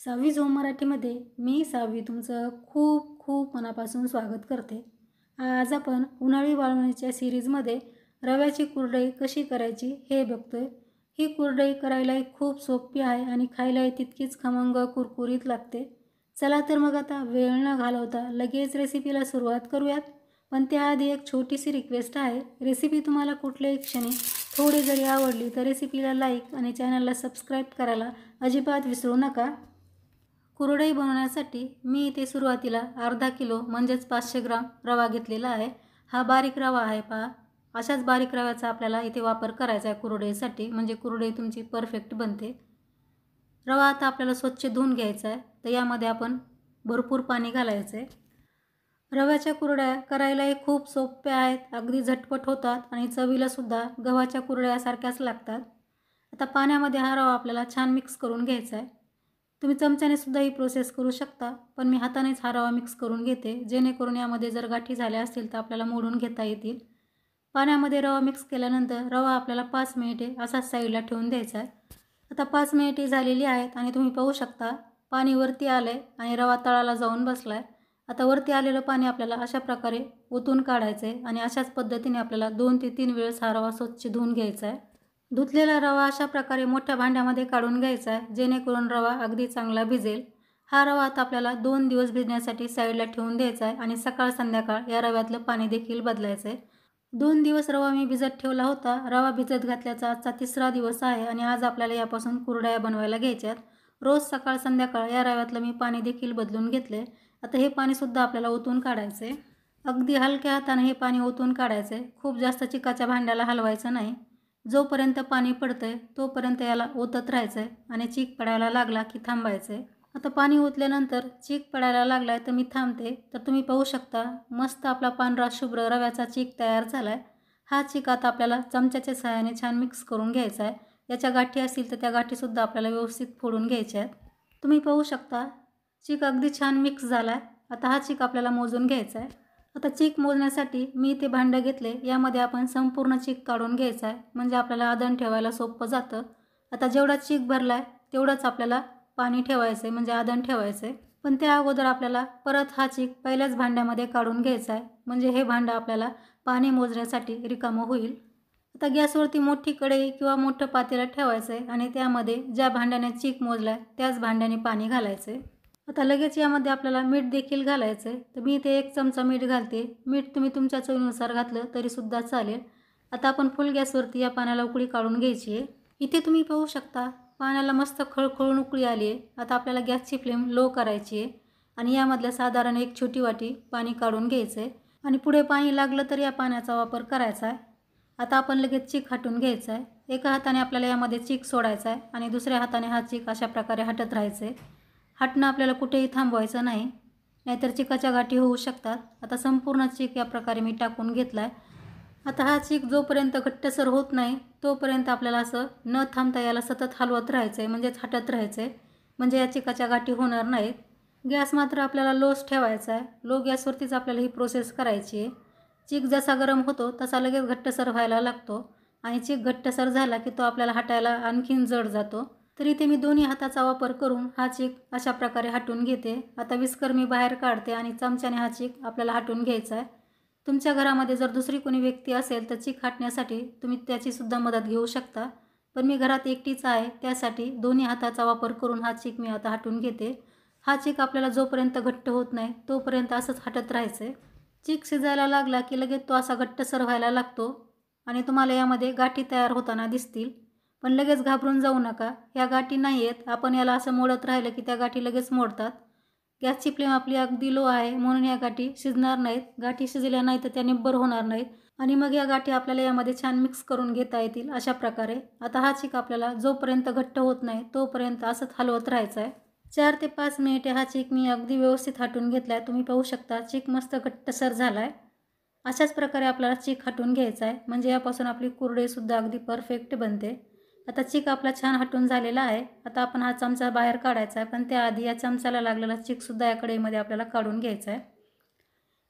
6वी zone मराठीमध्ये मी सावी तुमचं खूप खूप मनापासून स्वागत करते. आज आपण उन्हाळी वाळवणीच्या सिरीजमध्ये रव्याची कुरडई कशी करायची हे बघतोय. ही कुरडई करायलाही खूप सोपी आहे आणि खायलाही तितकीच खमंग कुरकुरीत लागते. चला तर मग आता वेळ न घालवता लगेच रेसिपीला सुरुवात करूयात. पण त्याआधी एक छोटीशी रिक्वेस्ट आहे. रेसिपी तुम्हाला कुठल्याही क्षणी थोडी जरी आवडली तर रेसिपीला लाईक आणि चॅनलला सबस्क्राईब करायला अजिबात विसरू नका. कुरडई बनवण्यासाठी मी इथे सुरुवातीला अर्धा किलो म्हणजेच 500 ग्राम रवा घेतलेला आहे. हा बारीक रवा आहे पहा. अशाच बारीक रव्याचा आपल्याला इथे वापर करायचा आहे कुरडईसाठी, म्हणजे कुरडई तुमची परफेक्ट बनते. रवा आता आपल्याला स्वच्छ धुवून घ्यायचा आहे. तर यामध्ये आपण भरपूर पाणी घालायचं आहे. रव्याच्या कुरड्या करायलाही खूप सोप्या आहेत, अगदी झटपट होतात आणि चवीलासुद्धा गव्हाच्या कुरड्यासारख्याच लागतात. आता पाण्यामध्ये हा रवा आपल्याला छान मिक्स करून घ्यायचा आहे. तुम्ही चमच्याने सुद्धा ही प्रोसेस करू शकता, पण मी हातानेच हा रवा मिक्स करून घेते, जेणेकरून यामध्ये जर गाठी झाल्या असतील तर आपल्याला मोडून घेता येतील. पाण्यामध्ये रवा मिक्स केल्यानंतर रवा आपल्याला 5 मिनिटे असाच साईडला ठेवून द्यायचा आहे. आता 5 मिनिटे झालेली आहेत आणि तुम्ही पाहू शकता पाणी वरती आलं आहे आणि रवा तळाला जाऊन बसला आहे. आता वरती आलेलं पाणी आपल्याला अशा प्रकारे ओतून काढायचं आहे आणि अशाच पद्धतीने आपल्याला 2 ते 3 वेळेस हा रवा स्वच्छ धुवून घ्यायचा आहे. धुतलेला रवा अशा प्रकारे मोठ्या भांड्यामध्ये काढून घ्यायचा आहे, जेणेकरून रवा अगदी चांगला भिजेल. हा रवा आता आपल्याला 2 दिवस भिजण्यासाठी साईडला ठेवून द्यायचा आहे आणि सकाळ संध्याकाळ या रव्यातलं पाणी देखील बदलायचं आहे. 2 दिवस रवा मी भिजत ठेवला होता. रवा भिजत घातल्याचा आजचा 3रा दिवस आहे आणि आज आपल्याला यापासून कुरडया बनवायला घ्यायच्यात. रोज सकाळ संध्याकाळ या रव्यातलं मी पाणी देखील बदलून घेतले. आता हे पाणीसुद्धा आपल्याला ओतून काढायचं आहे. अगदी हलक्या हाताने हे पाणी ओतून काढायचं आहे. खूप जास्त चिकाच्या भांड्याला हलवायचं नाही. जोपर्यंत पाणी पडतंय तोपर्यंत याला ओतत राहायचं आहे आणि चीक पडायला लागला की थांबायचं आहे. आता पाणी ओतल्यानंतर चीक पडायला लागला आहे तर मी थांबते. तर तुम्ही पाहू शकता मस्त आपला पांढरा शुभ्र रव्याचा चीक तयार झाला आहे. हा चीक आता आपल्याला चमच्याच्या सहाय्याने छान मिक्स करून घ्यायचा आहे. याच्या गाठी असतील तर त्या गाठीसुद्धा आपल्याला व्यवस्थित फोडून घ्यायच्या आहेत. तुम्ही पाहू शकता चीक अगदी छान मिक्स झाला आहे. आता हा चीक आपल्याला मोजून घ्यायचा आहे. आता चीक मोजण्यासाठी मी इथे भांडं घेतले. यामध्ये आपण संपूर्ण चीक काढून घ्यायचा आहे, म्हणजे आपल्याला आदण ठेवायला सोपं जातं. आता जेवढा चीक भरला आहे तेवढंच आपल्याला पाणी ठेवायचं आहे, म्हणजे आदण ठेवायचं आहे. पण त्या अगोदर आपल्याला परत हा चीक पहिल्याच भांड्यामध्ये काढून घ्यायचा आहे, म्हणजे हे भांडं आपल्याला पाणी मोजण्यासाठी रिकामं होईल. आता गॅसवरती मोठी कढई किंवा मोठं पातेलं ठेवायचं आहे आणि त्यामध्ये ज्या भांड्याने चीक मोजला आहे त्याच भांड्याने पाणी घालायचं आहे. आता लगेच यामध्ये आपल्याला मीठ देखील घालायचं आहे. तर मी इथे 1 चमचा मीठ घालते. मीठ तुम्ही तुमच्या चवीनुसार घातलं तरीसुद्धा चालेल. आता आपण फुल गॅसवरती या पाण्याला उकळी काढून घ्यायची आहे. इथे तुम्ही पाहू शकता पाण्याला मस्त खळखळून उकळी आली आहे. आता आपल्याला गॅसची फ्लेम लो करायची आहे आणि यामधलं साधारण 1 छोटी वाटी पाणी काढून घ्यायचं आहे आणि पुढे पाणी लागलं तर या पाण्याचा वापर करायचा आहे. आता आपण लगेच चीक हटवून घ्यायचा आहे. एका हाताने आपल्याला यामध्ये चीक सोडायचा आहे आणि दुसऱ्या हाताने हा चीक अशा प्रकारे हटत राहायचं आहे. हटणं आपल्याला कुठेही थांबवायचं नाही, नाहीतर चिकाच्या गाठी होऊ शकतात. आता संपूर्ण चीक या प्रकारे मी टाकून घेतला आहे. आता हा चीक जोपर्यंत घट्टसर होत नाही तोपर्यंत आपल्याला असं न थांबता याला सतत हलवत राहायचं आहे, म्हणजेच हटत राहायचं आहे, म्हणजे या चिकाच्या गाठी होणार नाहीत. गॅस मात्र आपल्याला लोच ठेवायचा आहे. लो गॅसवरतीच आपल्याला ही प्रोसेस करायची आहे. चीक जसा गरम होतो तसा लगेच घट्टसर व्हायला लागतो आणि चीक घट्टसर झाला की तो आपल्याला हटायला आणखीन जड जातो. तर इथे मी दोन्ही हाताचा वापर करून हा चीक अशा प्रकारे हटवून घेते. आता विस्कर मी बाहेर काढते आणि चमच्याने हा चीक आपल्याला हटवून घ्यायचा आहे. तुमच्या घरामध्ये जर दुसरी कोणी व्यक्ती असेल तर चीक हटण्यासाठी तुम्ही त्याचीसुद्धा मदत घेऊ शकता. पण मी घरात एकटीच आहे, त्यासाठी दोन्ही हाताचा वापर करून हा चीक मी आता हटवून घेते. हा चीक आपल्याला जोपर्यंत घट्ट होत नाही तोपर्यंत असंच हटत राहायचं आहे. चीक शिजायला लागला की लगेच तो असा घट्टसर व्हायला लागतो आणि तुम्हाला यामध्ये गाठी तयार होताना दिसतील. पण लगेच घाबरून जाऊ नका. ह्या गाठी नाही आहेत, आपण याला असं मोडत राहिलं की त्या गाठी लगेच मोडतात. गॅसची फ्लेम आपली अगदी लो आहे, म्हणून या गाठी शिजणार नाहीत. गाठी शिजल्या नाही तर त्या निब्बर होणार नाहीत आणि मग या गाठी आपल्याला यामध्ये छान मिक्स करून घेता येतील अशा प्रकारे. आता हा चीक आपल्याला जोपर्यंत घट्ट होत नाही तोपर्यंत असंच हलवत राहायचं आहे. 4 ते 5 मिनिटे हा चीक मी अगदी व्यवस्थित हटवून घेतला आहे. तुम्ही पाहू शकता चीक मस्त घट्टसर झाला आहे. अशाच प्रकारे आपल्याला चीक हटवून घ्यायचा आहे, म्हणजे यापासून आपली कुरडईसुद्धा अगदी परफेक्ट बनते. आता चीक आपला छान हटून झालेला आहे. आता आपण हा चमचा बाहेर काढायचा आहे, पण त्याआधी या चमच्याला लागलेला चीकसुद्धा या कढईमध्ये आपल्याला काढून घ्यायचा आहे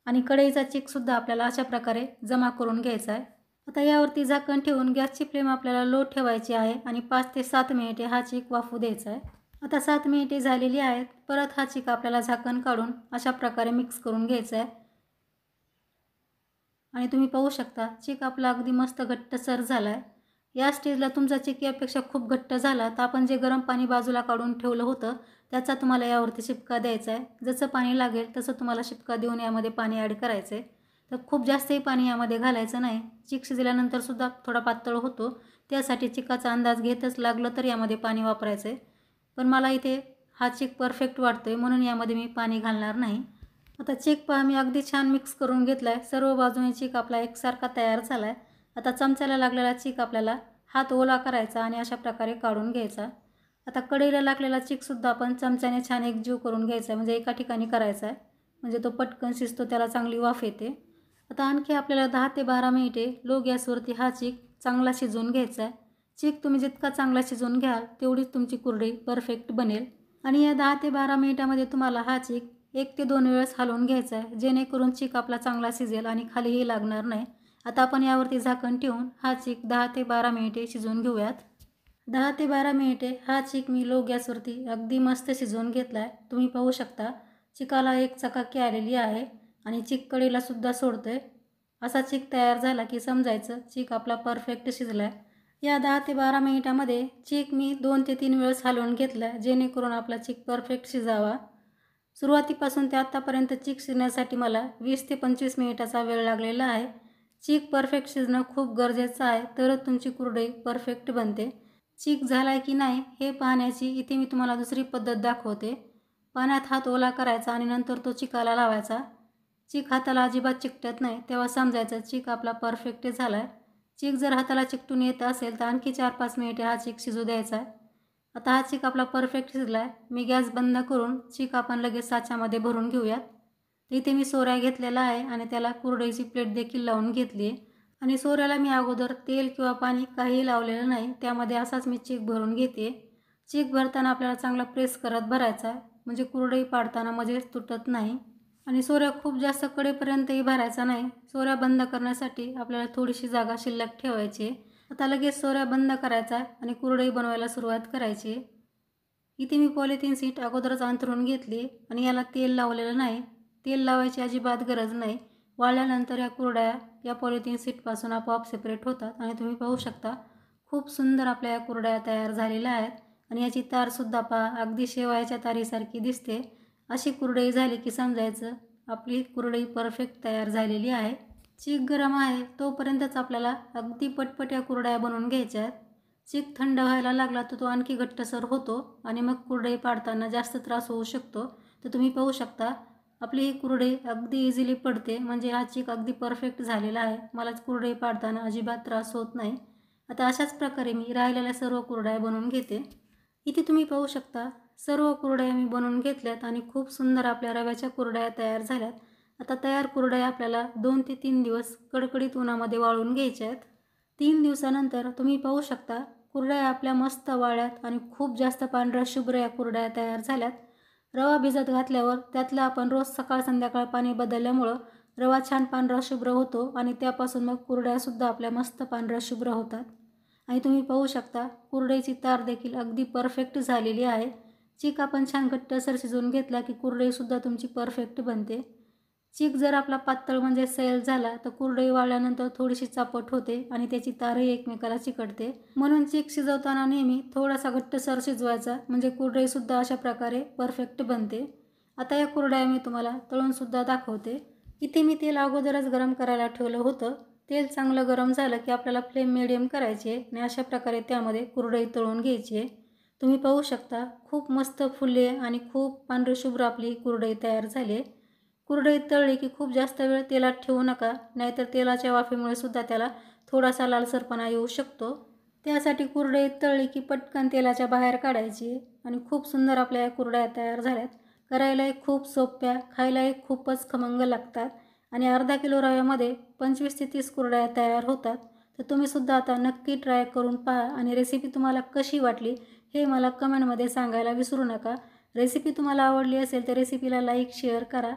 आणि कढईचा चीकसुद्धा आपल्याला अशा प्रकारे जमा करून घ्यायचा आहे. आता यावरती झाकण ठेवून गॅसची फ्लेम आपल्याला लो ठेवायची आहे आणि 5 ते 7 मिनिटे हा चीक वाफू द्यायचा आहे. आता 7 मिनिटे झालेली आहेत. परत हा चिक आपल्याला झाकण काढून अशा प्रकारे मिक्स करून घ्यायचा आहे. आणि तुम्ही पाहू शकता चिक आपला अगदी मस्त घट्टसर झाला आहे. या स्टेजला तुमचा चिक यापेक्षा खूप घट्ट झाला तर आपण जे गरम पाणी बाजूला काढून ठेवलं होतं त्याचा तुम्हाला यावरती शिपका द्यायचा आहे. जसं पाणी लागेल तसं तुम्हाला शिपका देऊन यामध्ये पाणी ॲड करायचं आहे. तर खूप जास्तही पाणी यामध्ये घालायचं नाही. चिक शिजल्यानंतरसुद्धा थोडा पातळ होतो, त्यासाठी चिकाचा अंदाज घेतच लागलं तर यामध्ये पाणी वापरायचं आहे. पण मला इथे हा चिक परफेक्ट वाटतो आहे म्हणून यामध्ये मी पाणी घालणार नाही. आता चिक पहा मी अगदी छान मिक्स करून घेतला आहे. सर्व बाजूने चिक आपला एकसारखा तयार झाला आहे. आता चमच्याला लागलेला चिक आपल्याला हात ओला करायचा आणि अशा प्रकारे काढून घ्यायचा. आता कढईला लागलेला चिकसुद्धा आपण चमच्याने छान एकजीव करून घ्यायचा आहे, म्हणजे एका ठिकाणी करायचा आहे, म्हणजे तो पटकन शिजतो, त्याला चांगली वाफ येते. आता आणखी आपल्याला 10 ते 12 मिनिटे लो गॅसवरती हा चिक चांगला शिजवून घ्यायचा आहे. चिक तुम्ही जितका चांगला शिजवून घ्याल तेवढीच तुमची कुरडई परफेक्ट बनेल. आणि या 10 ते 12 मिनिटामध्ये तुम्हाला हा चिक 1 ते 2 वेळेस हलवून घ्यायचा आहे, जेणेकरून चिक आपला चांगला शिजेल आणि खालीही लागणार नाही. आता आपण यावरती झाकण ठेवून हा चिक 10 ते 12 मिनिटे शिजवून घेऊयात. 10 ते 12 मिनिटे हा चिक मी लो गॅसवरती अगदी मस्त शिजवून घेतला आहे. तुम्ही पाहू शकता चिकाला एक चकाकी आलेली आहे आणि चिक कढईलासुद्धा सोडतो आहे. असा चिक तयार झाला की समजायचं चिक आपला परफेक्ट शिजला आहे. या 10 ते 12 मिनिटामध्ये चिक मी 2 ते 3 वेळेस हलवून घेतला आहे, जेणेकरून आपला चिक परफेक्ट शिजावा. सुरुवातीपासून ते आत्तापर्यंत चिक शिजण्यासाठी मला 20 ते 25 मिनिटाचा वेळ लागलेला आहे. चिक परफेक्ट शिजणं खूप गरजेचं आहे, तरच तुमची कुरडई परफेक्ट बनते. चिक झाला आहे की नाही हे पाहण्याची इथे मी तुम्हाला दुसरी पद्धत दाखवते. पाण्यात हात ओला करायचा आणि नंतर तो चिकाला लावायचा. चिक हाताला अजिबात चिकटत नाही, तेव्हा समजायचं चिक आपला परफेक्ट झाला आहे. चिक जर हाताला चिकटून येत असेल तर आणखी 4-5 मिनिटे हा चिक शिजू द्यायचा आहे. आता हा चिक आपला परफेक्ट शिजला आहे. मी गॅस बंद करून चिक आपण लगेच साच्यामध्ये भरून घेऊयात. इथे मी सोऱ्या घेतलेला आहे आणि त्याला कुरडईची प्लेट देखील लावून घेतली आहे. आणि सोऱ्याला मी अगोदर तेल किंवा पाणी काहीही लावलेलं नाही, त्यामध्ये असाच मी चिक भरून घेते. चिक भरताना आपल्याला चांगला प्रेस करत भरायचा आहे, म्हणजे कुरडई पाडताना मध्येच तुटत नाही. आणि सोऱ्या खूप जास्त कडेपर्यंतही भरायचा नाही. सोऱ्या बंद करण्यासाठी आपल्याला थोडीशी जागा शिल्लक ठेवायची. आता लगेच सोऱ्या बंद करायचा आणि कुरडई बनवायला सुरुवात करायची. इथे मी पॉलिथिन सीट अगोदरच अंथरून घेतली आणि याला तेल लावलेलं नाही. तेल लावायची अजिबात गरज नाही. वाळल्यानंतर या कुरड्या या पॉलिथिन सीटपासून आपोआप सेपरेट होतात आणि तुम्ही पाहू शकता खूप सुंदर आपल्या या कुरड्या तयार झालेल्या आहेत. आणि याची तारसुद्धा पहा अगदी शेवयाच्या तारीसारखी दिसते. अशी कुरडई झाली की समजायचं आपली कुरडई परफेक्ट तयार झालेली आहे. चिक गरम आहे तोपर्यंतच आपल्याला अगदी पटपट या कुरड्या बनवून घ्यायच्या आहेत. चिक थंड व्हायला लागला तर तो आणखी घट्टसर होतो आणि मग कुरडई पाडताना जास्त त्रास होऊ शकतो. तर तुम्ही पाहू शकता आपली ही कुरडई अगदी इझिली पडते, म्हणजे हा चिक अगदी परफेक्ट झालेला आहे. मला कुरडई पाडताना अजिबात त्रास होत नाही. आता अशाच प्रकारे मी राहिलेल्या सर्व कुरड्या बनवून घेते. इथे तुम्ही पाहू शकता सर्व कुरड्या मी बनवून घेतल्यात आणि खूप सुंदर आपल्या रव्याच्या कुरड्या तयार झाल्यात. आता तयार कुरड्या आपल्याला 2 ते 3 दिवस कडकडीत उन्हामध्ये वाळवून घ्यायच्या आहेत. 3 दिवसानंतर तुम्ही पाहू शकता कुरड्या आपल्या मस्त वाळल्यात आणि खूप जास्त पांढऱ्या शुभ्र या कुरड्या तयार झाल्यात. रवा भिजत घातल्यावर त्यातलं आपण रोज सकाळ संध्याकाळ पाणी बदलल्यामुळं रवा छान पांढरा शुभ्र होतो आणि त्यापासून मग कुरड्यासुद्धा आपल्या मस्त पांढऱ्या शुभ्र होतात. आणि तुम्ही पाहू शकता कुरडईची तार देखील अगदी परफेक्ट झालेली आहे. चिक आपण छान घट्टसर शिजवून घेतला की कुरडईसुद्धा तुमची परफेक्ट बनते. चिक जर आपला पातळ म्हणजे सैल झाला तर कुरडई वाळल्यानंतर थोडीशी चापट होते आणि त्याची तारही एकमेकाला चिकटते. म्हणून चिक शिजवताना नेहमी थोडासा घट्टसर शिजवायचा, म्हणजे कुरडईसुद्धा अशा प्रकारे परफेक्ट बनते. आता या कुरड्या मी तुम्हाला तळूनसुद्धा दाखवते. इथे मी तेल अगोदरच गरम करायला ठेवलं होतं. तेल चांगलं गरम झालं की आपल्याला फ्लेम मिडियम करायची आहे आणि अशा प्रकारे त्यामध्ये कुरडई तळून घ्यायची आहे. तुम्ही पाहू शकता खूप मस्त फुलली आहे आणि खूप पांढरी शुभ्र आपली कुरडई तयार झाली आहे. कुरडई तळली की खूप जास्त वेळ तेलात ठेवू नका, नाहीतर तेलाच्या वाफेमुळे सुद्धा त्याला थोडासा लालसरपणा येऊ शकतो. त्यासाठी कुरडई तळली की पटकन तेलाच्या बाहेर काढायची आणि खूप सुंदर आपल्या या कुरड्या तयार झाल्यात. करायलाही खूप सोप्या, खायलाही खूपच खमंग लागतात आणि अर्धा किलो रव्यामध्ये 25 ते 30 कुरड्या तयार होतात. तर तुम्हीसुद्धा आता नक्की ट्राय करून पहा आणि रेसिपी तुम्हाला कशी वाटली हे मला कमेंटमध्ये सांगायला विसरू नका. रेसिपी तुम्हाला आवडली असेल तर रेसिपीला लाईक शेअर करा.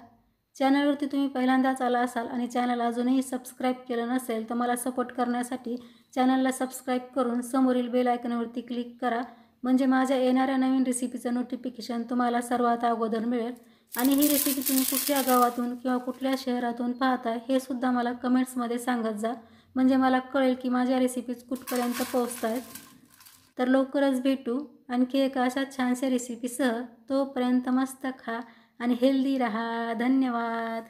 चॅनलवरती तुम्ही पहिल्यांदाच आला असाल आणि चॅनल अजूनही सबस्क्राईब केलं नसेल तर मला सपोर्ट करण्यासाठी चॅनलला सबस्क्राईब करून समोरील बेल आयकॉनवरती क्लिक करा, म्हणजे माझ्या येणाऱ्या नवीन रेसिपीचं नोटिफिकेशन तुम्हाला सर्वात अगोदर मिळेल. आणि ही रेसिपी तुम्ही कुठल्या गावातून किंवा कुठल्या शहरातून पाहताय हे सुद्धा मला कमेंट्समध्ये सांगत जा, म्हणजे मला कळेल की माझ्या रेसिपीज कुठपर्यंत पोहोचत आहेत. तर लवकरच भेटू आणखी एका अशा छानशा रेसिपीसह. तोपर्यंत मस्त खा आणि हेल्दी राहा. धन्यवाद.